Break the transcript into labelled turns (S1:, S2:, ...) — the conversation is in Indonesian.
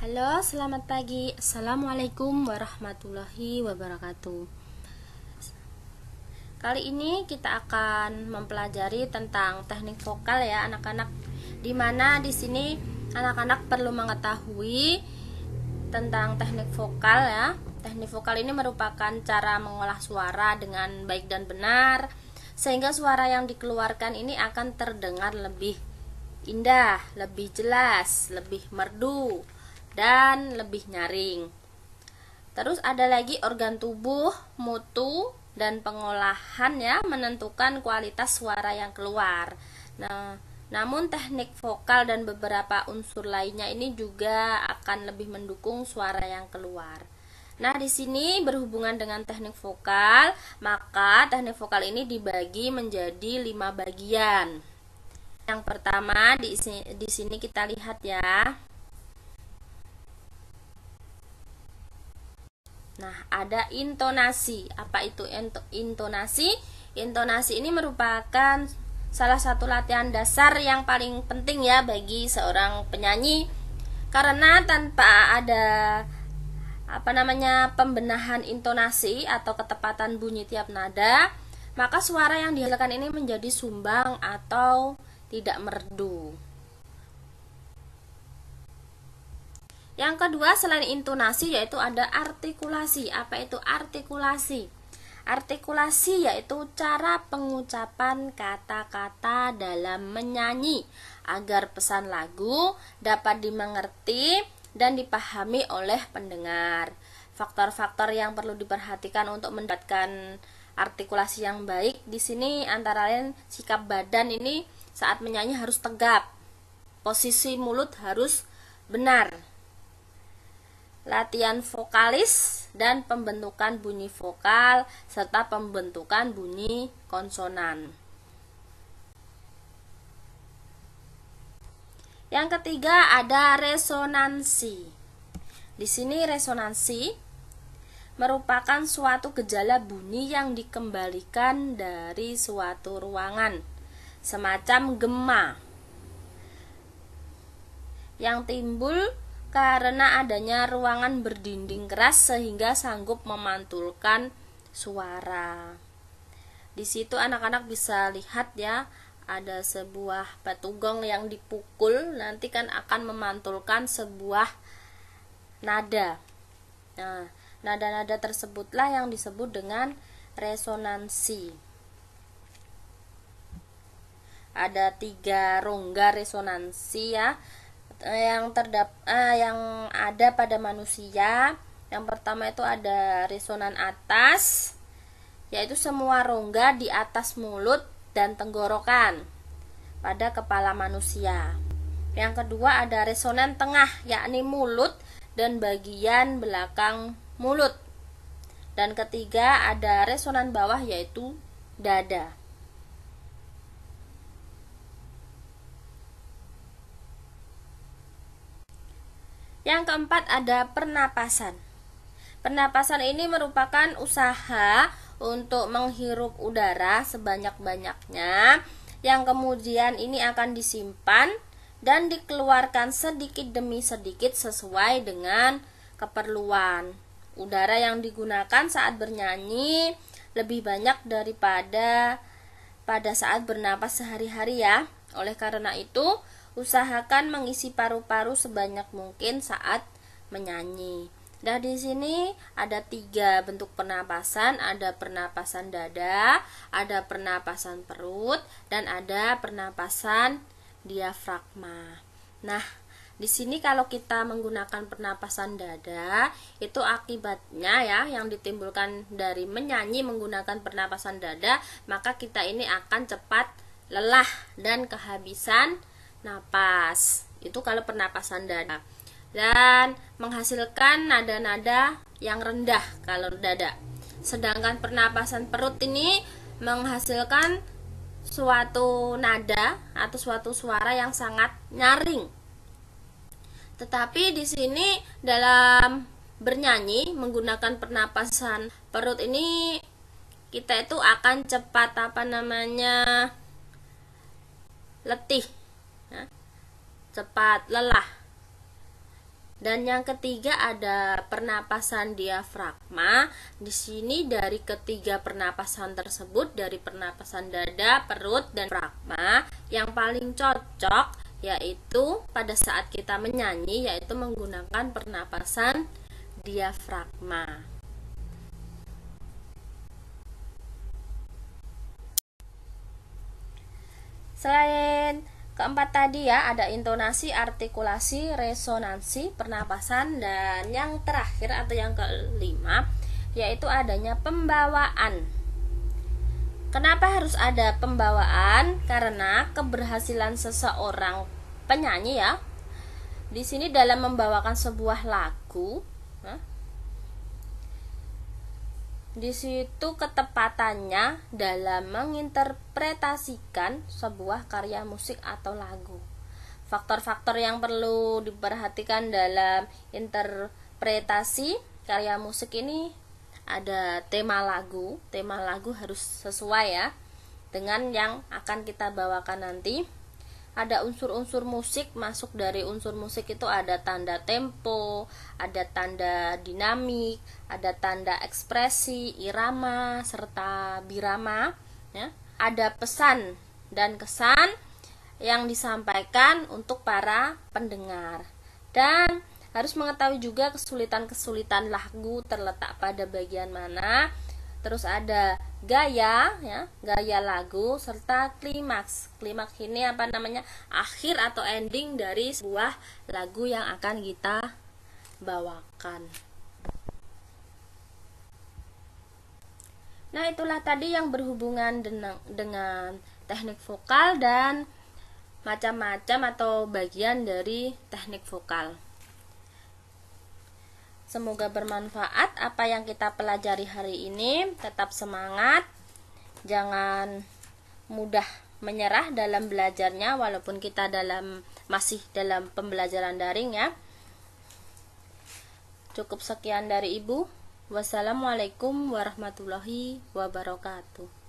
S1: Halo, selamat pagi. Assalamualaikum warahmatullahi wabarakatuh. Kali ini kita akan mempelajari tentang teknik vokal ya, anak-anak. Dimana di sini anak-anak perlu mengetahui tentang teknik vokal ya. Teknik vokal ini merupakan cara mengolah suara dengan baik dan benar, sehingga suara yang dikeluarkan ini akan terdengar lebih indah, lebih jelas, lebih merdu, dan lebih nyaring. Terus ada lagi organ tubuh, mutu, dan pengolahan ya menentukan kualitas suara yang keluar. Namun teknik vokal dan beberapa unsur lainnya ini juga akan lebih mendukung suara yang keluar. Nah, di sini berhubungan dengan teknik vokal, maka teknik vokal ini dibagi menjadi 5 bagian. Yang pertama di sini kita lihat ya. Nah, ada intonasi. Apa itu intonasi? Intonasi ini merupakan salah satu latihan dasar yang paling penting ya bagi seorang penyanyi, karena tanpa ada pembenahan intonasi atau ketepatan bunyi tiap nada, maka suara yang dihasilkan ini menjadi sumbang atau tidak merdu. Yang kedua selain intonasi yaitu ada artikulasi. Apa itu artikulasi? Artikulasi yaitu cara pengucapan kata-kata dalam menyanyi agar pesan lagu dapat dimengerti dan dipahami oleh pendengar. Faktor-faktor yang perlu diperhatikan untuk mendapatkan artikulasi yang baik di sini antara lain sikap badan ini saat menyanyi harus tegap, posisi mulut harus benar, latihan vokalis dan pembentukan bunyi vokal serta pembentukan bunyi konsonan. Yang ketiga ada resonansi. Di sini resonansi merupakan suatu gejala bunyi yang dikembalikan dari suatu ruangan, semacam gema yang timbul karena adanya ruangan berdinding keras sehingga sanggup memantulkan suara. Di situ anak-anak bisa lihat ya, ada sebuah batu gong yang dipukul nanti kan akan memantulkan sebuah nada. Nah, nada-nada tersebutlah yang disebut dengan resonansi. Ada 3 rongga resonansi ya yang ada pada manusia. Yang pertama itu ada resonan atas, yaitu semua rongga di atas mulut dan tenggorokan pada kepala manusia. Yang kedua ada resonan tengah, yakni mulut dan bagian belakang mulut. Dan ketiga ada resonan bawah, yaitu dada. Yang keempat ada pernapasan. Pernapasan ini merupakan usaha untuk menghirup udara sebanyak-banyaknya yang kemudian ini akan disimpan dan dikeluarkan sedikit demi sedikit sesuai dengan keperluan. Udara yang digunakan saat bernyanyi lebih banyak daripada pada saat bernapas sehari-hari ya. Oleh karena itu, usahakan mengisi paru-paru sebanyak mungkin saat menyanyi. Nah, di sini ada 3 bentuk pernapasan, ada pernapasan dada, ada pernapasan perut, dan ada pernapasan diafragma. Nah, di sini kalau kita menggunakan pernapasan dada, itu akibatnya ya yang ditimbulkan dari menyanyi menggunakan pernapasan dada, maka kita ini akan cepat lelah dan kehabisan napas. Itu kalau pernapasan dada. Dan menghasilkan nada-nada yang rendah kalau dada. Sedangkan pernapasan perut ini menghasilkan suatu nada atau suatu suara yang sangat nyaring. Tetapi di sini dalam bernyanyi menggunakan pernapasan perut ini kita itu akan cepat letih, cepat lelah. Dan yang ketiga ada pernapasan diafragma. Di sini dari ketiga pernapasan tersebut, dari pernapasan dada, perut, dan diafragma, yang paling cocok yaitu pada saat kita menyanyi yaitu menggunakan pernapasan diafragma. Selain keempat tadi ya, ada intonasi, artikulasi, resonansi, pernapasan, dan yang terakhir atau yang kelima yaitu adanya pembawaan. Kenapa harus ada pembawaan? Karena keberhasilan seseorang penyanyi ya, di sini dalam membawakan sebuah lagu, di situ ketepatannya dalam menginterpretasikan sebuah karya musik atau lagu. Faktor-faktor yang perlu diperhatikan dalam interpretasi karya musik ini ada tema lagu. Tema lagu harus sesuai ya dengan yang akan kita bawakan nanti. Ada unsur-unsur musik, masuk dari unsur musik itu ada tanda tempo, ada tanda dinamik, ada tanda ekspresi, irama, serta birama ya. Ada pesan dan kesan yang disampaikan untuk para pendengar. Dan harus mengetahui juga kesulitan-kesulitan lagu terletak pada bagian mana. Terus ada gaya ya, gaya lagu, serta klimaks. Klimaks ini apa namanya? Akhir atau ending dari sebuah lagu yang akan kita bawakan. Nah, itulah tadi yang berhubungan dengan teknik vokal dan macam-macam atau bagian dari teknik vokal. Semoga bermanfaat apa yang kita pelajari hari ini. Tetap semangat, jangan mudah menyerah dalam belajarnya walaupun kita masih dalam pembelajaran daring ya. Cukup sekian dari Ibu. Wassalamualaikum warahmatullahi wabarakatuh.